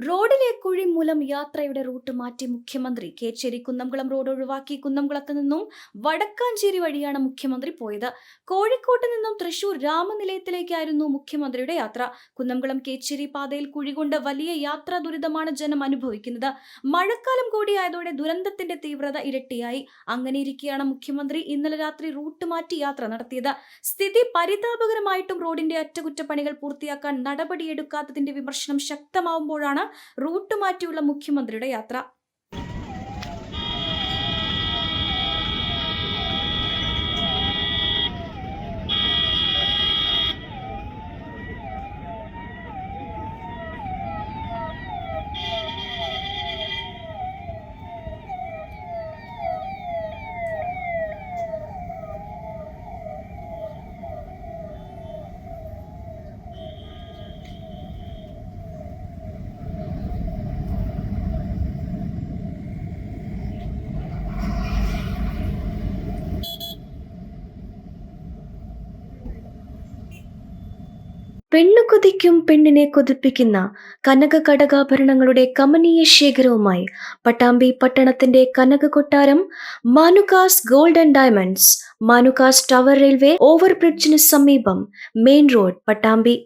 റോഡിലെ കുഴി മൂലം യാത്രയുടെ റൂട്ട് മാറ്റി മുഖ്യമന്ത്രി. കേച്ചേരി കുന്നംകുളം റോഡ് ഒഴിവാക്കി കുന്നംകുളത്ത് നിന്നും വടക്കാഞ്ചേരി വഴിയാണ് മുഖ്യമന്ത്രി പോയത്. കോഴിക്കോട്ട് നിന്നും തൃശൂർ രാമനിലയത്തിലേക്കായിരുന്നു മുഖ്യമന്ത്രിയുടെ യാത്ര. കുന്നംകുളം കേച്ചേരി പാതയിൽ കുഴി കൊണ്ട് വലിയ യാത്രാ ദുരിതമാണ് ജനം അനുഭവിക്കുന്നത്. മഴക്കാലം കൂടിയായതോടെ ദുരന്തത്തിന്റെ തീവ്രത ഇരട്ടിയായി. അങ്ങനെയിരിക്കെയാണ് മുഖ്യമന്ത്രി ഇന്നലെ രാത്രി റൂട്ട് മാറ്റി യാത്ര നടത്തിയത്. സ്ഥിതി പരിതാപകരമായിട്ടും റോഡിന്റെ അറ്റകുറ്റപ്പണികൾ പൂർത്തിയാക്കാൻ നടപടിയെടുക്കാത്തതിന്റെ വിമർശനം ശക്തമാവുമ്പോഴാണ് റൂട്ട് മാറ്റിയുള്ള മുഖ്യമന്ത്രിയുടെ യാത്ര. പെണ്ണു കൊതിക്കും പെണ്ണിനെ കൊതിപ്പിക്കുന്ന കനക കടകാഭരണങ്ങളുടെ കമനീയ ശേഖരവുമായി പട്ടാമ്പി പട്ടണത്തിന്റെ കനക കൊട്ടാരം Manukas gold and diamonds, Manukas tower railway ഓവർബ്രിഡ്ജിന് സമീപം, മെയിൻ റോഡ്, പട്ടാമ്പി.